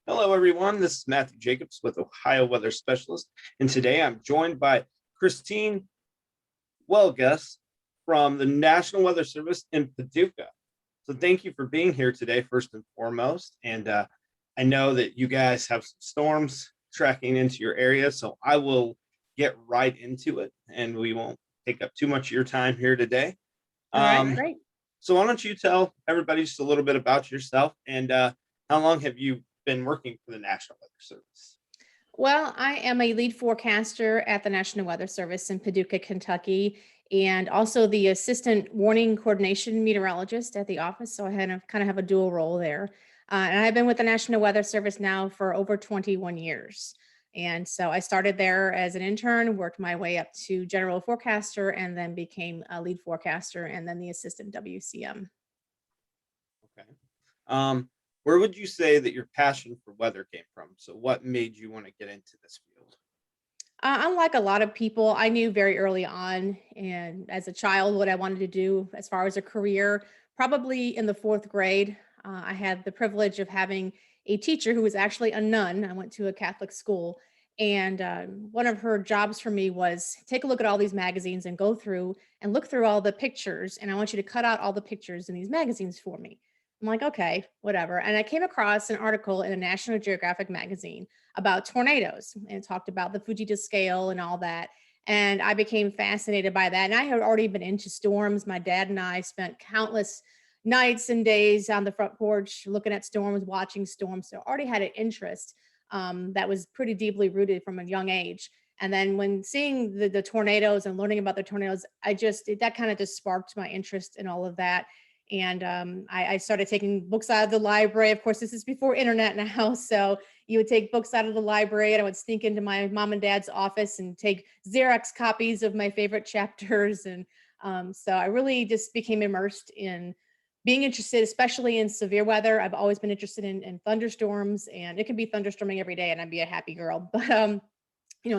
Hello, everyone. This is Matthew Jacobs with Ohio Weather Specialist, and today I'm joined by Christine Welgus from the National Weather Service in Paducah. So thank you for being here today, first and foremost. And I know that you guys have some storms tracking into your area, so I will get right into it, and we won't take up too much of your time here today. All right, great. So why don't you tell everybody just a little bit about yourself and how long have you been working for the National Weather Service? Well, I am a lead forecaster at the National Weather Service in Paducah, Kentucky, and also the assistant warning coordination meteorologist at the office. So I kind of have a dual role there. And I've been with the National Weather Service now for over 21 years. And so I started there as an intern, worked my way up to general forecaster, and then became a lead forecaster and then the assistant WCM. Okay. Where would you say that your passion for weather came from? So what made you want to get into this field? Unlike a lot of people, I knew very early on and as a child what I wanted to do as far as a career. Probably in the fourth grade, I had the privilege of having a teacher who was actually a nun. I went to a Catholic school, and one of her jobs for me was take a look at all these magazines and go through and look through all the pictures. And I want you to cut out all the pictures in these magazines for me. I'm like, okay, whatever. And I came across an article in a National Geographic magazine about tornadoes and talked about the Fujita scale and all that. And I became fascinated by that. And I had already been into storms. My dad and I spent countless nights and days on the front porch looking at storms, watching storms. So I already had an interest that was pretty deeply rooted from a young age. And then when seeing the tornadoes and learning about the tornadoes, that kind of just sparked my interest in all of that. And I started taking books out of the library. Of course, this is before internet now. So you would take books out of the library and I would sneak into my mom and dad's office and take Xerox copies of my favorite chapters. And so I really just became immersed in being interested, especially in severe weather. I've always been interested in thunderstorms, and it can be thunderstorming every day and I'd be a happy girl. But,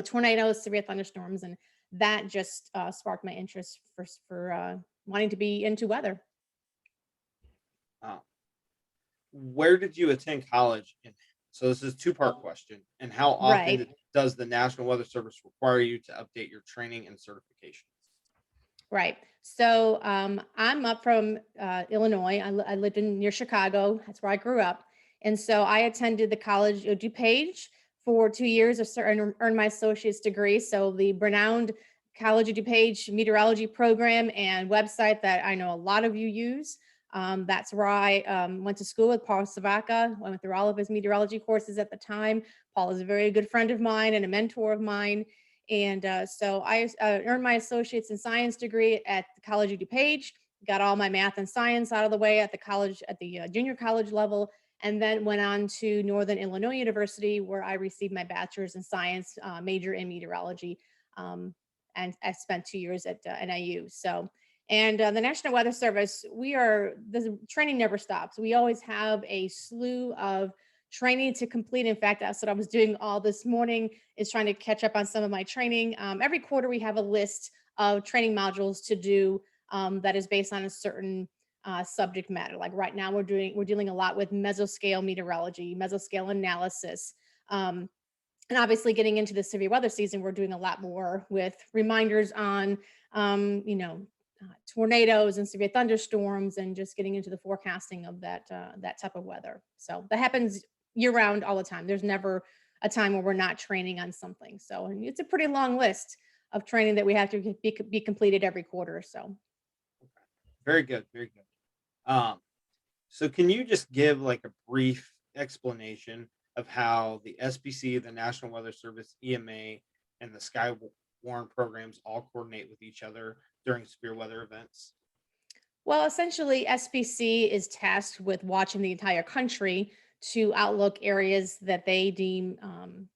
tornadoes, severe thunderstorms, and that just sparked my interest for wanting to be into weather. Uh, where did you attend college? And so this is a two-part question. And how often Right. does the National Weather Service require you to update your training and certifications? Right. So I'm up from Illinois. I lived near Chicago. That's where I grew up. And so I attended the College of DuPage for 2 years and earned my associate's degree. So the renowned College of DuPage meteorology program and website that I know a lot of you use. That's where I went to school with Paul Savaca. Went through all of his meteorology courses at the time. Paul is a very good friend of mine and a mentor of mine. And so I earned my associate's in science degree at the College of DuPage, got all my math and science out of the way at the college, at the junior college level, and then went on to Northern Illinois University, where I received my bachelor's in science, major in meteorology. And I spent 2 years at NIU. So, and the National Weather Service, the training never stops. We always have a slew of training to complete. In fact, that's what I was doing all this morning, is trying to catch up on some of my training. Every quarter we have a list of training modules to do that is based on a certain subject matter. Like right now we're dealing a lot with mesoscale meteorology, mesoscale analysis. And obviously getting into the severe weather season, we're doing a lot more with reminders on, tornadoes and severe thunderstorms, and just getting into the forecasting of that type of weather. So that happens year round, all the time. There's never a time where we're not training on something. So and it's a pretty long list of training that we have to be completed every quarter or so. Very good. Very good. So can you just give like a brief explanation of how the SPC, the National Weather Service, EMA, and the Skywarn programs all coordinate with each other during severe weather events? Well, essentially, SPC is tasked with watching the entire country to outlook areas that they deem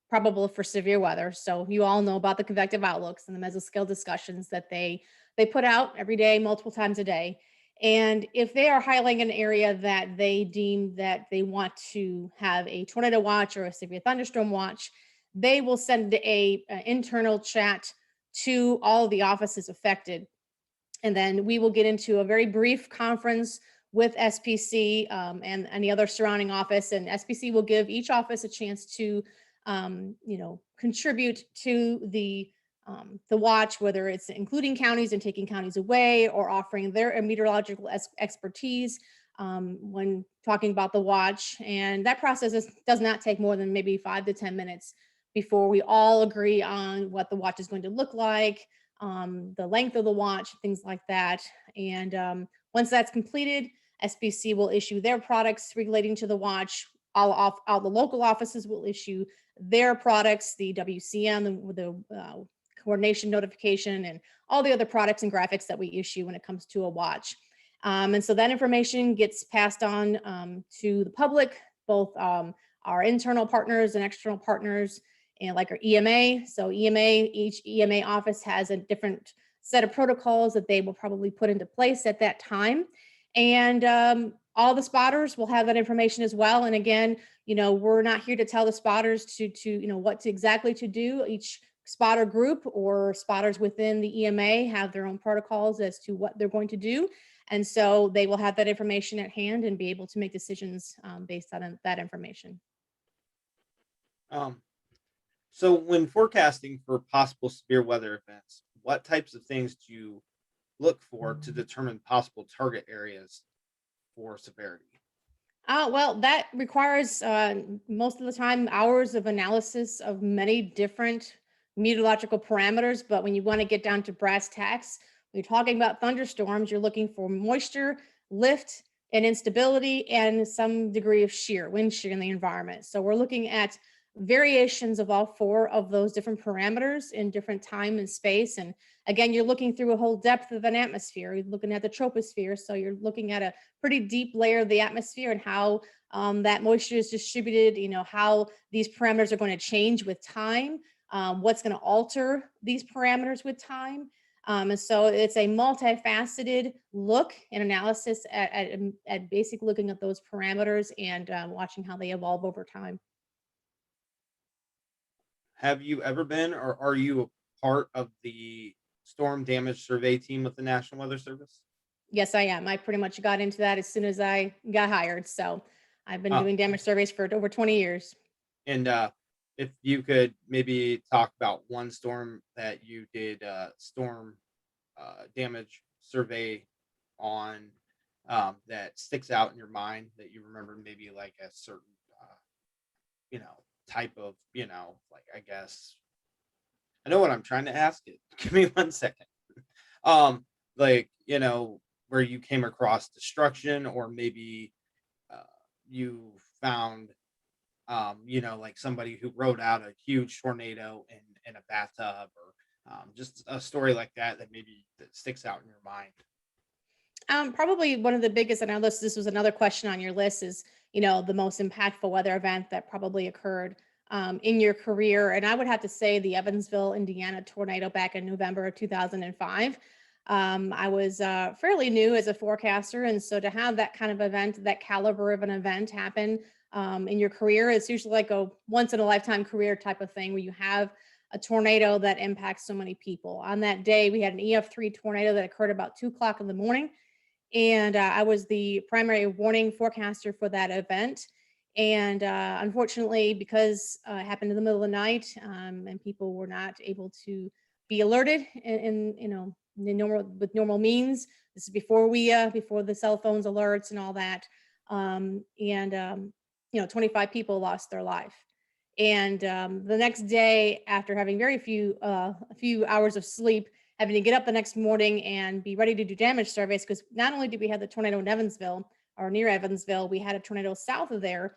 probable for severe weather. So you all know about the convective outlooks and the mesoscale discussions that they put out every day, multiple times a day. And if they are highlighting an area that they deem that they want to have a tornado watch or a severe thunderstorm watch, they will send a internal chat to all of the offices affected, and then we will get into a very brief conference with SPC and any other surrounding office, and SPC will give each office a chance to, contribute to the watch, whether it's including counties and taking counties away or offering their meteorological expertise when talking about the watch. And that process does not take more than maybe 5 to 10 minutes before we all agree on what the watch is going to look like, the length of the watch, things like that. And once that's completed, SBC will issue their products relating to the watch. All the local offices will issue their products, the WCN, the coordination notification, and all the other products and graphics that we issue when it comes to a watch. And so that information gets passed on to the public, both our internal partners and external partners, and like our EMA. So each EMA office has a different set of protocols that they will probably put into place at that time. And all the spotters will have that information as well. And again, we're not here to tell the spotters to what exactly to do. Each spotter group or spotters within the EMA have their own protocols as to what they're going to do. And so they will have that information at hand and be able to make decisions based on that information. So when forecasting for possible severe weather events, what types of things do you look for to determine possible target areas for severity? Well, that requires most of the time hours of analysis of many different meteorological parameters. But when you want to get down to brass tacks, when you're talking about thunderstorms, you're looking for moisture, lift, and instability, and some degree of wind shear in the environment. So we're looking at variations of all four of those different parameters in different time and space. And again, you're looking through a whole depth of an atmosphere. You're looking at the troposphere. So you're looking at a pretty deep layer of the atmosphere and how that moisture is distributed, how these parameters are going to change with time, what's going to alter these parameters with time. And so it's a multifaceted look and analysis at basic looking at those parameters and watching how they evolve over time. Have you ever been or are you a part of the storm damage survey team with the National Weather Service? Yes, I am. I pretty much got into that as soon as I got hired. So I've been Uh, doing damage surveys for over 20 years. and if you could maybe talk about one storm that you did storm damage survey on that sticks out in your mind that you remember maybe like a certain you know type of like I guess I know what I'm trying to ask it. Give me 1 second. Um, like where you came across destruction, or maybe uh, you found like somebody who rode out a huge tornado in a bathtub, or just a story like that maybe that sticks out in your mind. Probably one of the biggest, and I know this was another question on your list, is the most impactful weather event that probably occurred in your career. And I would have to say the Evansville, Indiana tornado back in November of 2005. I was fairly new as a forecaster, and so to have that kind of event, that caliber of an event happen in your career, it's usually like a once in a lifetime career type of thing where you have a tornado that impacts so many people. On that day, we had an EF3 tornado that occurred about 2 o'clock in the morning. And I was the primary warning forecaster for that event. And unfortunately, because it happened in the middle of the night and people were not able to be alerted in normal means. This is before before the cell phones alerts and all that. And 25 people lost their life. And the next day, after having a few hours of sleep, having to get up the next morning and be ready to do damage surveys, because not only did we have the tornado in Evansville or near Evansville, we had a tornado south of there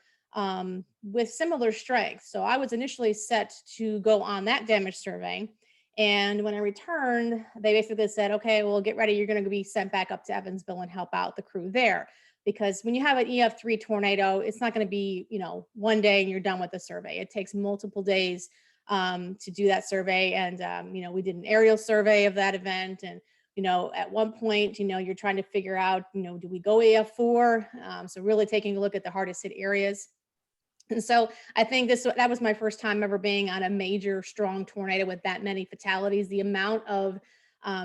with similar strength. So I was initially set to go on that damage survey. And when I returned, they basically said, okay, well, get ready. You're going to be sent back up to Evansville and help out the crew there. Because when you have an EF3 tornado, it's not going to be, one day and you're done with the survey. It takes multiple days to do that survey. And, we did an aerial survey of that event. And, at one point, you're trying to figure out, do we go AF4? So really taking a look at the hardest hit areas. And so I think that was my first time ever being on a major, strong tornado with that many fatalities. The amount of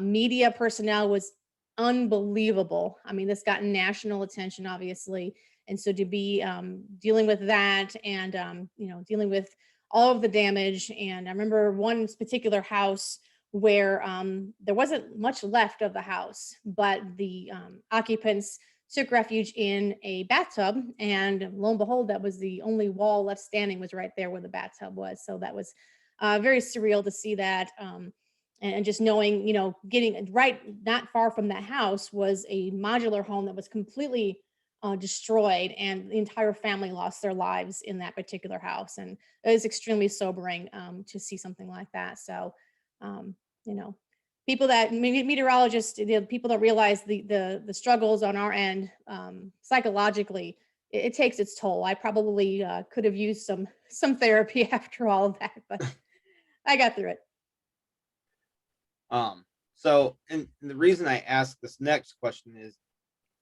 media personnel was unbelievable. I mean, this got national attention, obviously. And so to be dealing with that and, dealing with all of the damage. And I remember one particular house where there wasn't much left of the house, but the occupants took refuge in a bathtub. And lo and behold, that was the only wall left standing, was right there where the bathtub was. So that was very surreal to see that. And just knowing, getting right not far from that house was a modular home that was completely destroyed, and the entire family lost their lives in that particular house. And it was extremely sobering to see something like that. So, um, you know, people that meteorologists, people don't realize the struggles on our end psychologically. It takes its toll. I probably could have used some therapy after all of that, but I got through it. And the reason I ask this next question is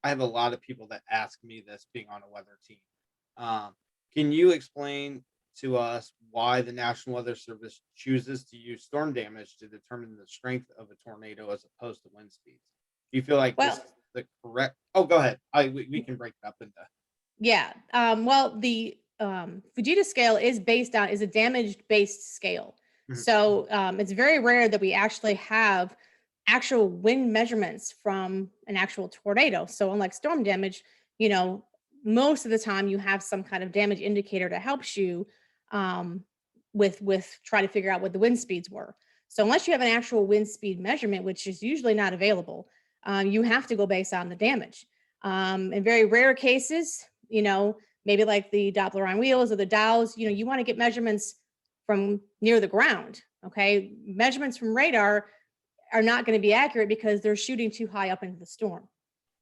I have a lot of people that ask me this being on a weather team. Um, can you explain to us why the National Weather Service chooses to use storm damage to determine the strength of a tornado as opposed to wind speeds? Do you feel like this Well, is the correct? Oh, go ahead. We can break it up into. yeah. Well, the Fujita scale is a damage based scale. Mhm. So it's very rare that we actually have actual wind measurements from an actual tornado. So unlike storm damage, you know, most of the time you have some kind of damage indicator that helps you um, with try to figure out what the wind speeds were. So unless you have an actual wind speed measurement, which is usually not available, you have to go based on the damage. In very rare cases, maybe like the Doppler on wheels or the Dows, you want to get measurements from near the ground. Okay. Measurements from radar are not going to be accurate because they're shooting too high up into the storm.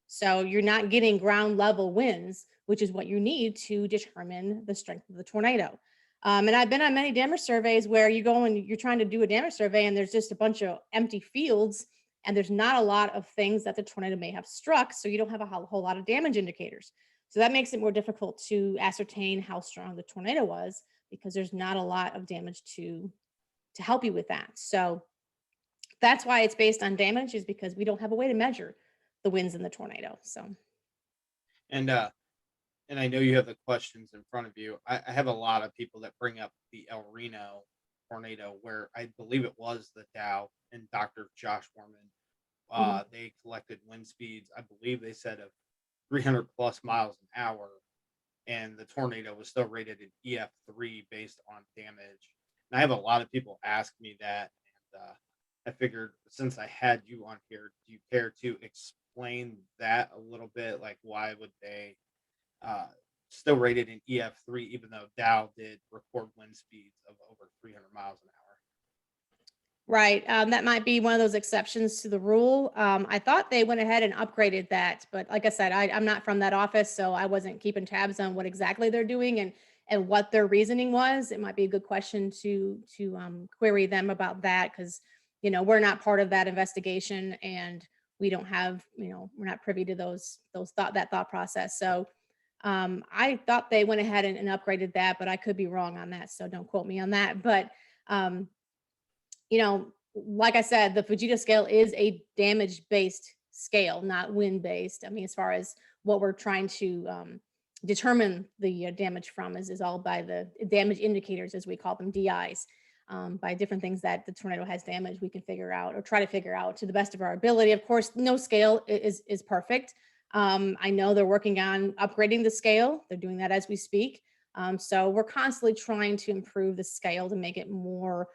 So you're not getting ground level winds, which is what you need to determine the strength of the tornado. And I've been on many damage surveys where you go and you're trying to do a damage survey and there's just a bunch of empty fields and there's not a lot of things that the tornado may have struck. So you don't have a whole lot of damage indicators. So that makes it more difficult to ascertain how strong the tornado was because there's not a lot of damage to help you with that. So that's why it's based on damage, is because we don't have a way to measure the winds in the tornado. So And and I know you have the questions in front of you. I have a lot of people that bring up the El Reno tornado, where I believe it was the Dow and Dr. Josh Warman. mhm. They collected wind speeds, I believe they said of 300 plus miles an hour, and the tornado was still rated an EF3 based on damage. And I have a lot of people ask me that, and I figured since I had you on here, do you care to explain that a little bit? Like, why would they uh, still rated an EF3 even though Dow did record wind speeds of over 300 miles an hour? Right. That might be one of those exceptions to the rule. I thought they went ahead and upgraded that, but like I said, I'm not from that office, so I wasn't keeping tabs on what exactly they're doing and what their reasoning was. It might be a good question to query them about that, because we're not part of that investigation and we don't have, we're not privy to those thought process. So I thought they went ahead and upgraded that, but I could be wrong on that, so don't quote me on that. But um, like I said, the Fujita scale is a damage based scale, not wind based. I mean, as far as what we're trying to determine the damage from is all by the damage indicators, as we call them, DIs. By different things that the tornado has damaged, we can figure out or try to figure out to the best of our ability. Of course, no scale is perfect. I know they're working on upgrading the scale. They're doing that as we speak. So we're constantly trying to improve the scale to make it more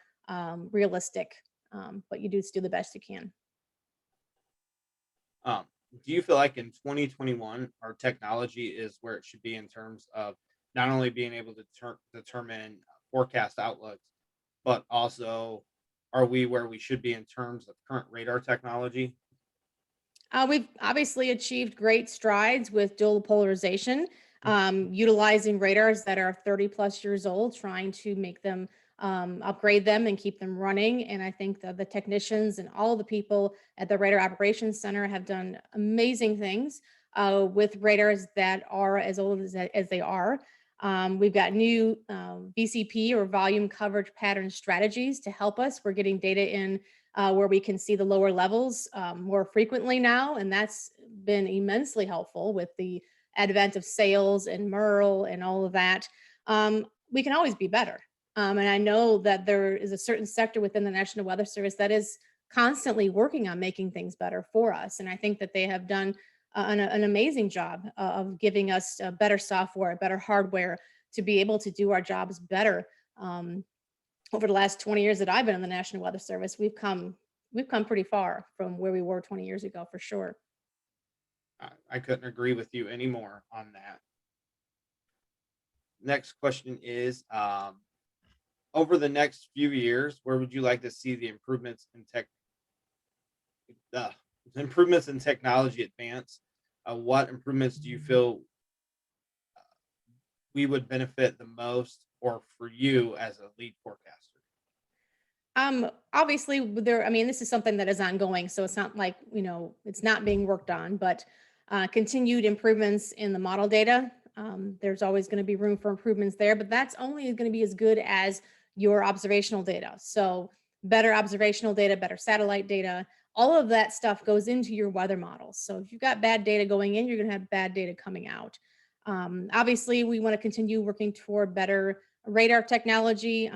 realistic. But you do still the best you can. Um, do you feel like in 2021 our technology is where it should be in terms of not only being able to determine forecast outlooks, but also are we where we should be in terms of current radar technology? We've obviously achieved great strides with dual polarization, utilizing radars that are 30 plus years old, trying to make them upgrade them and keep them running. And I think that the technicians and all the people at the Radar Operations Center have done amazing things with radars that are as old as they are. We've got new VCP or volume coverage pattern strategies to help us. We're getting data in where we can see the lower levels more frequently now. And that's been immensely helpful with the advent of sales and Merle and all of that. We can always be better. And I know that there is a certain sector within the National Weather Service that is constantly working on making things better for us. And I think that they have done an amazing job of giving us better software, better hardware to be able to do our jobs better. Um, Over the last 20 years that I've been in the National Weather Service, we've come pretty far from where we were 20 years ago, for sure. I couldn't agree with you anymore on that. Next question is, over the next few years, where would you like to see the improvements in technology advance? What improvements do you feel we would benefit the most, or for you as a lead forecaster? Obviously there, I mean, this is something that is ongoing, so it's not like, it's not being worked on, but continued improvements in the model data. There's always going to be room for improvements there, but that's only going to be as good as your observational data. So better observational data, better satellite data, all of that stuff goes into your weather models. So if you've got bad data going in, you're going to have bad data coming out. Obviously, we want to continue working toward better radar technology.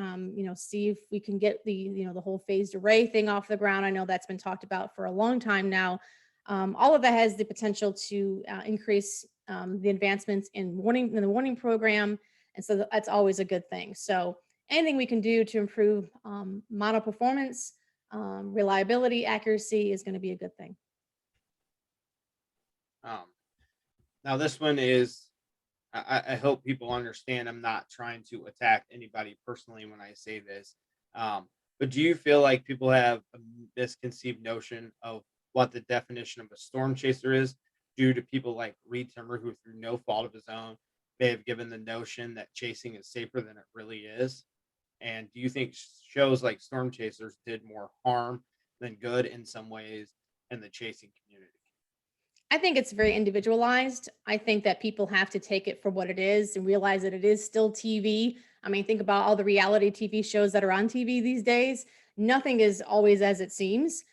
See if we can get the whole phased array thing off the ground. I know that's been talked about for a long time now. All of that has the potential to increase the advancements in the warning program, and so that's always a good thing. So anything we can do to improve model performance, reliability, accuracy is going to be a good thing. Um, Now, this one is, I hope people understand I'm not trying to attack anybody personally when I say this. But do you feel like people have a misconceived notion of what the definition of a storm chaser is due to people like Reed Timmer, who through no fault of his own may have given the notion that chasing is safer than it really is? And do you think shows like Storm Chasers did more harm than good in some ways in the chasing community? I think it's very individualized. I think that people have to take it for what it is and realize that it is still TV. I mean, think about all the reality TV shows that are on TV these days. Nothing is always as it seems.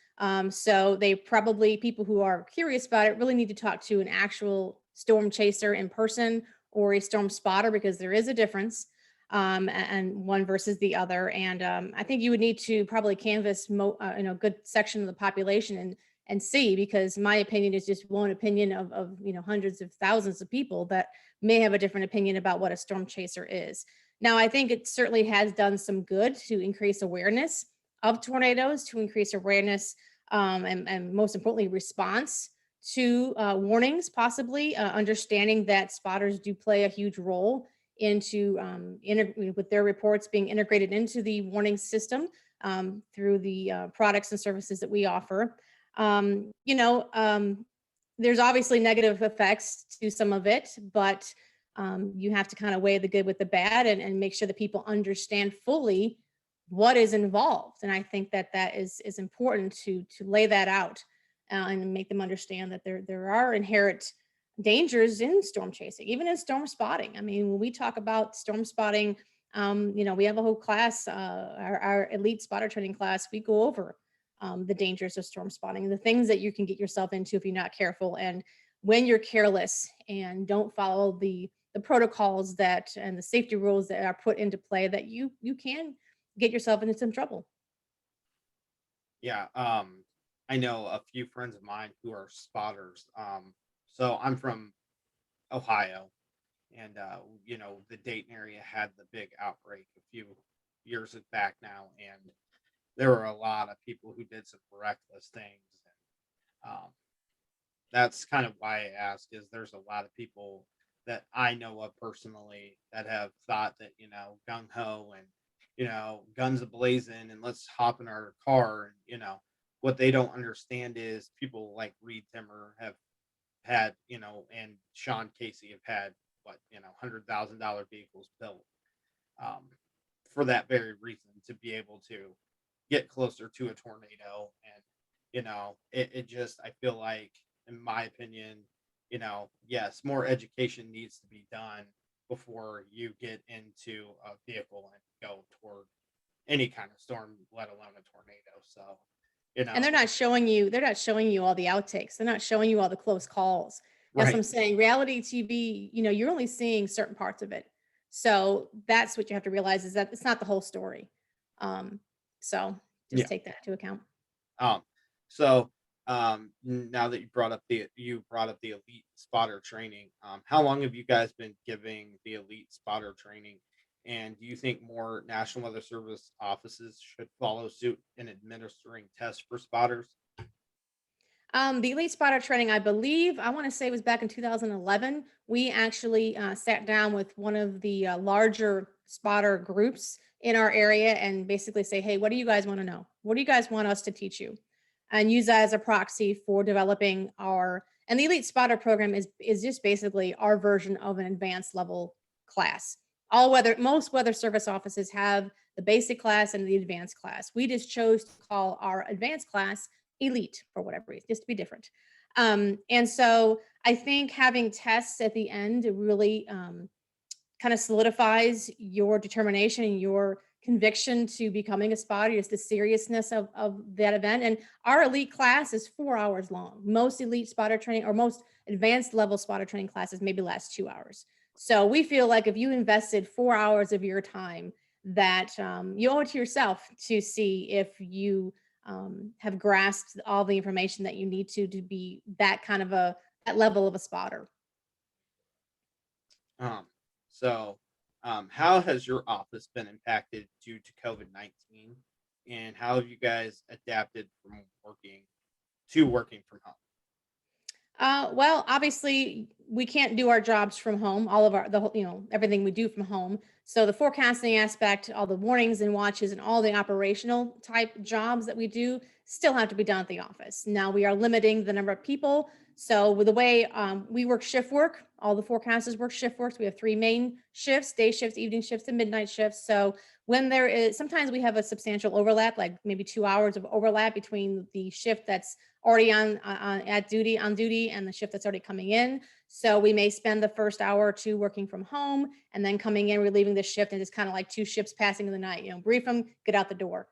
So they probably, people who are curious about it, really need to talk to an actual storm chaser in person or a storm spotter, because there is a difference, and one versus the other. And I think you would need to probably canvass a good section of the population and see, because my opinion is just one opinion of hundreds of thousands of people that may have a different opinion about what a storm chaser is. Now, I think it certainly has done some good to increase awareness of tornadoes, to increase awareness, and most importantly, response to warnings, possibly understanding that spotters do play a huge role into with their reports being integrated into the warning system through the products and services that we offer. There's obviously negative effects to some of it, but you have to kind of weigh the good with the bad, and make sure that people understand fully what is involved. And I think that that is important to lay that out, and make them understand that there are inherent dangers in storm chasing, even in storm spotting. I mean, when we talk about storm spotting, we have a whole class, our elite spotter training class. We go over the dangers of storm spotting, the things that you can get yourself into if you're not careful, and when you're careless and don't follow the protocols that and the safety rules that are put into play, that you can get yourself into some trouble. Yeah, I know a few friends of mine who are spotters. So I'm from Ohio, and the Dayton area had the big outbreak a few years back now, and there were a lot of people who did some reckless things. And that's kind of why I ask, is there's a lot of people that I know of personally that have thought that, gung ho and, guns ablazing and let's hop in our car. And, what they don't understand is people like Reed Timmer have had, and Sean Casey have had what, $100,000 vehicles built, um, for that very reason, to be able to get closer to a tornado. And it just, I feel like, in my opinion, yes, more education needs to be done before you get into a vehicle and go toward any kind of storm, let alone a tornado. So you And know, they're not showing you all the outtakes. They're not showing you all the close calls. That's what I'm right. saying. Reality TV, you're only seeing certain parts of it. So that's what you have to realize, is that it's not the whole story. Um, so just Yeah. take that into account. Um, so now that you brought up the elite spotter training, how long have you guys been giving the elite spotter training? And do you think more National Weather Service offices should follow suit in administering tests for spotters? The Elite Spotter training, I believe, I want to say, was back in 2011. We actually sat down with one of the larger spotter groups in our area and basically say, hey, what do you guys want to know? What do you guys want us to teach you? And use that as a proxy for developing and the Elite Spotter program is just basically our version of an advanced level class. Most weather service offices have the basic class and the advanced class. We just chose to call our advanced class elite for whatever reason, just to be different. And so I think having tests at the end really kind of solidifies your determination and your conviction to becoming a spotter, is the seriousness of that event. And our elite class is 4 hours long. Most elite spotter training, or most advanced level spotter training classes maybe last 2 hours. So we feel like if you invested 4 hours of your time, that you owe it to yourself to see if you have grasped all the information that you need to be that level of a spotter. Um, how has your office been impacted due to COVID-19? And how have you guys adapted from working from home? Well, obviously, we can't do our jobs from home. All of everything we do from home. So the forecasting aspect, all the warnings and watches, and all the operational type jobs that we do still have to be done at the office. Now we are limiting the number of people. So with the way we work shift work, all the forecasters work shift works. We have three main shifts: day shifts, evening shifts, and midnight shifts. So when sometimes we have a substantial overlap, like maybe 2 hours of overlap between the shift that's already on duty and the shift that's already coming in. So we may spend the first hour or two working from home and then coming in, relieving the shift, and it's kind of like two ships passing in the night. Brief them, get out the door.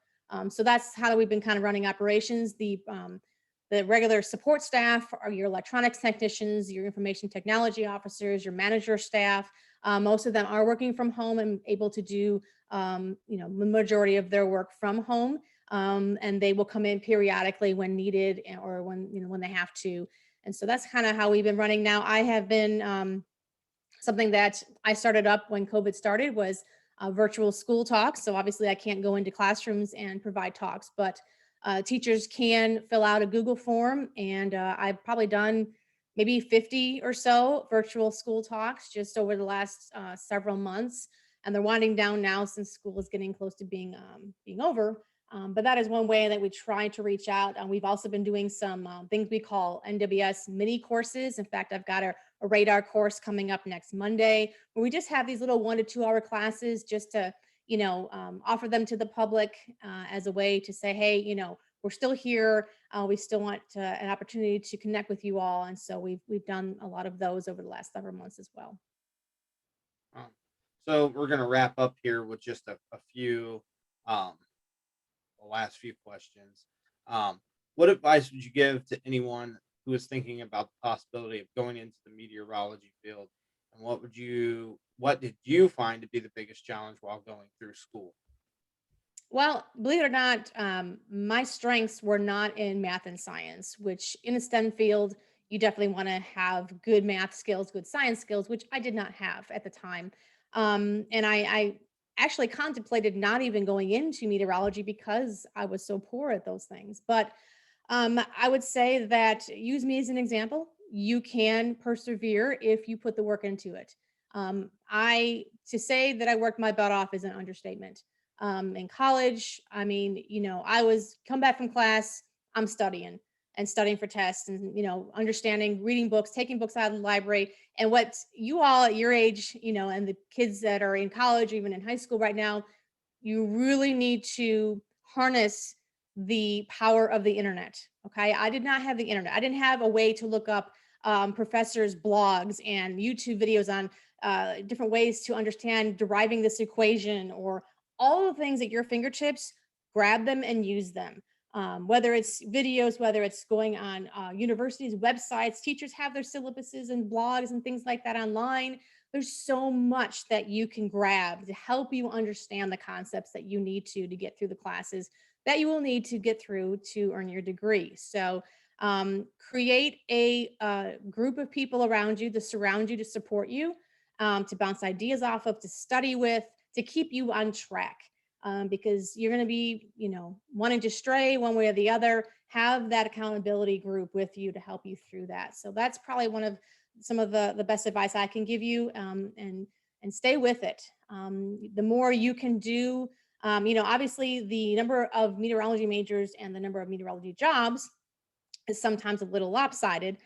So that's how we've been kind of running operations. The regular support staff are your electronics technicians, your information technology officers, your manager staff. Most of them are working from home and able to do the majority of their work from home. And they will come in periodically when needed, or when they have to. And so that's kind of how we've been running. Now, I have been something that I started up when COVID started was virtual school talks. So obviously I can't go into classrooms and provide talks, but teachers can fill out a Google form, and I've probably done maybe 50 or so virtual school talks just over the last several months. And they're winding down now since school is getting close to being over. But that is one way that we try to reach out. And we've also been doing some things we call NWS mini courses. In fact, I've got a radar course coming up next Monday, where we just have these little 1 to 2 hour classes just to, offer them to the public as a way to say, hey, we're still here. We still want an opportunity to connect with you all. And so we've done a lot of those over the last several months as well. Um, so we're going to wrap up here with just a few, um, the last few questions. Um, what advice would you give to anyone who is thinking about the possibility of going into the meteorology field? And what did you find to be the biggest challenge while going through school? Well, believe it or not, my strengths were not in math and science, which in a STEM field, you definitely want to have good math skills, good science skills, which I did not have at the time. And I actually contemplated not even going into meteorology because I was so poor at those things. But I would say that use me as an example. You can persevere if you put the work into it. To say that I worked my butt off is an understatement. In college, I mean, I was come back from class, I'm studying and studying for tests, and understanding, reading books, taking books out of the library. And what you all at your age, and the kids that are in college, or even in high school right now, you really need to harness the power of the internet. Okay. I did not have the internet. I didn't have a way to look up professors' blogs and YouTube videos on different ways to understand deriving this equation, or all the things at your fingertips. Grab them and use them. whether it's videos, whether it's going on universities' websites. Teachers have their syllabuses and blogs and things like that online. There's so much that you can grab to help you understand the concepts that you need to get through the classes that you will need to get through to earn your degree. So create a group of people around you to surround you, to support you, to bounce ideas off of, to study with, to keep you on track. Because you're going to be, wanting to stray one way or the other. Have that accountability group with you to help you through that. So that's probably one of some of the best advice I can give you, and stay with it. The more you can do, obviously the number of meteorology majors and the number of meteorology jobs is sometimes a little lopsided.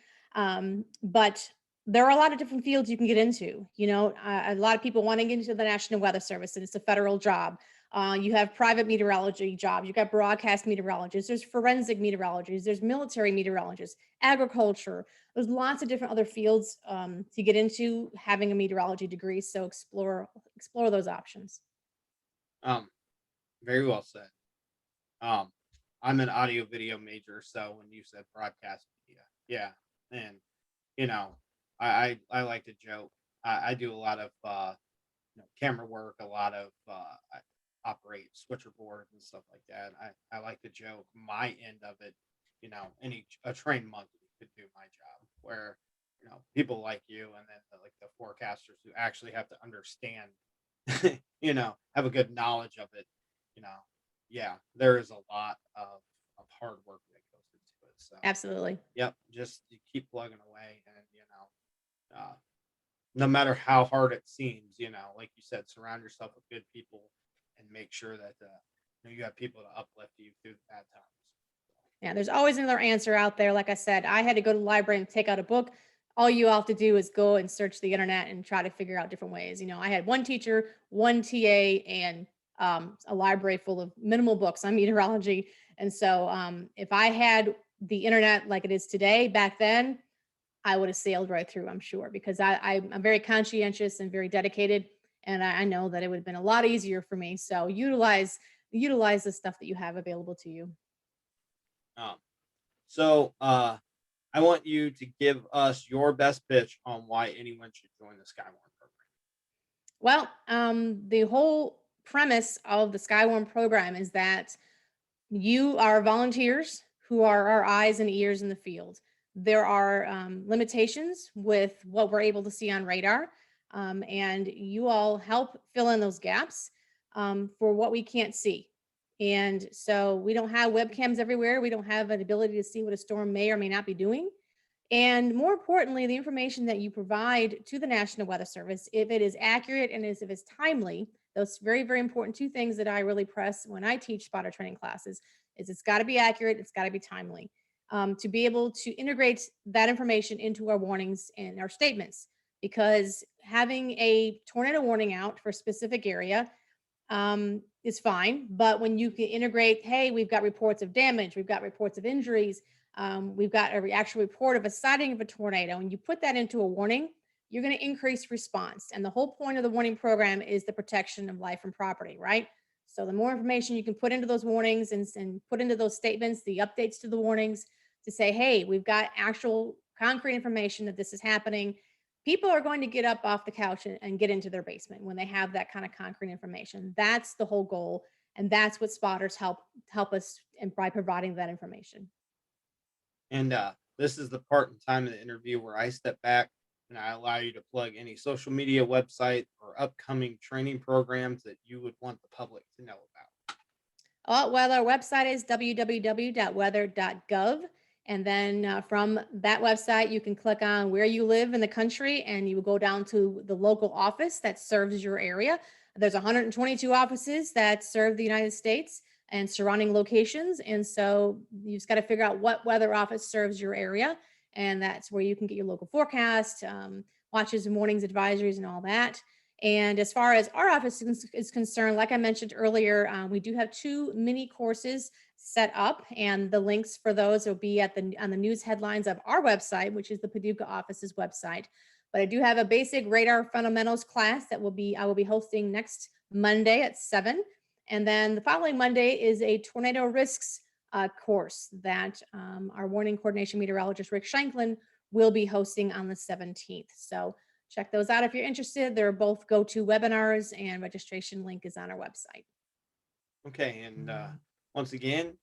But there are a lot of different fields you can get into. A lot of people want to get into the National Weather Service, and it's a federal job. You have private meteorology jobs. You've got broadcast meteorologists. There's forensic meteorologists. There's military meteorologists, agriculture. There's lots of different other fields to get into having a meteorology degree. So explore those options. Um, very well said. Um, I'm an audio video major, so when you said broadcast media, yeah, and you know, I like to joke. I do a lot of camera work, a lot of I operate switcher boards and stuff like that. I like to joke my end of it. A trained monkey could do my job, where people like you, and then like the forecasters who actually have to understand, have a good knowledge of it. You know, yeah, there is a lot of hard work that goes into it. So, Absolutely. yep, just you keep plugging away, and no matter how hard it seems, like you said, surround yourself with good people, and make sure that you have people to uplift you through the bad times. Yeah, there's always another answer out there. Like I said, I had to go to the library and take out a book. All you have to do is go and search the internet and try to figure out different ways. I had one teacher, one TA, and a library full of minimal books on meteorology. And so if I had the internet like it is today, back then, I would have sailed right through, I'm sure, because I'm very conscientious and very dedicated. And I know that it would have been a lot easier for me. So utilize the stuff that you have available to you. Um, so I want you to give us your best pitch on why anyone should join the Skywarn program. Well, the whole premise of the Skywarn program is that you are volunteers who are our eyes and ears in the field. There are limitations with what we're able to see on radar, and you all help fill in those gaps for what we can't see. And so we don't have webcams everywhere. We don't have an ability to see what a storm may or may not be doing. And more importantly, the information that you provide to the National Weather Service, if it is accurate and if it's timely, those very, very important two things that I really press when I teach spotter training classes is it's got to be accurate, it's got to be timely. To be able to integrate that information into our warnings and our statements, because having a tornado warning out for a specific area is fine. But when you can integrate, hey, we've got reports of damage, we've got reports of injuries, we've got an actual report of a sighting of a tornado, and you put that into a warning, you're going to increase response. And the whole point of the warning program is the protection of life and property, right? So the more information you can put into those warnings and put into those statements, the updates to the warnings to say, hey, we've got actual concrete information that this is happening. People are going to get up off the couch and get into their basement when they have that kind of concrete information. That's the whole goal. And that's what spotters help us by providing that information. And this is the part in time of the interview where I step back and I allow you to plug any social media website or upcoming training programs that you would want the public to know about. Well, our website is www.weather.gov. And then from that website, you can click on where you live in the country, and you will go down to the local office that serves your area. There's 122 offices that serve the United States and surrounding locations. And so you just got to figure out what weather office serves your area. And that's where you can get your local forecast, watches and warnings, advisories, and all that. And as far as our office is concerned, like I mentioned earlier, we do have 2 mini courses set up, and the links for those will be on the news headlines of our website, which is the Paducah office's website. But I do have a basic radar fundamentals class that I will be hosting next Monday at 7. And then the following Monday is a tornado risks course that our warning coordination meteorologist, Rick Shanklin, will be hosting on the 17th. So check those out if you're interested. They're both go-to webinars, and registration link is on our website. Okay, and once again,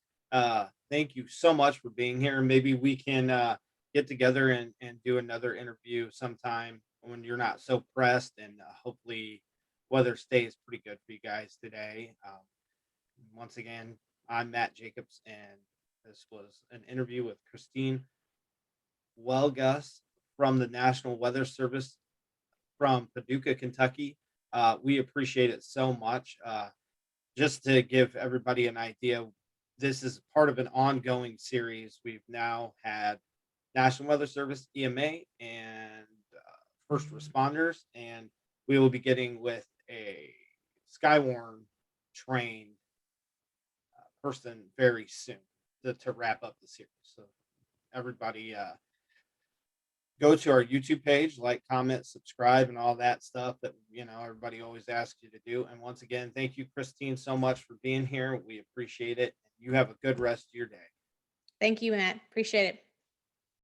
thank you so much for being here. Maybe we can get together and do another interview sometime when you're not so pressed, and hopefully weather stays pretty good for you guys today. Once again, I'm Matt Jacobs, and this was an interview with Christine Welgus from the National Weather Service from Paducah, Kentucky. We appreciate it so much. Just to give everybody an idea, this is part of an ongoing series. We've now had National Weather Service, EMA, and first responders, and we will be getting with a Skywarn trained person very soon to wrap up the series. So everybody go to our YouTube page, like, comment, subscribe, and all that stuff that everybody always asks you to do. And once again, thank you, Christine, so much for being here. We appreciate it. You have a good rest of your day. Thank you, Matt. Appreciate it.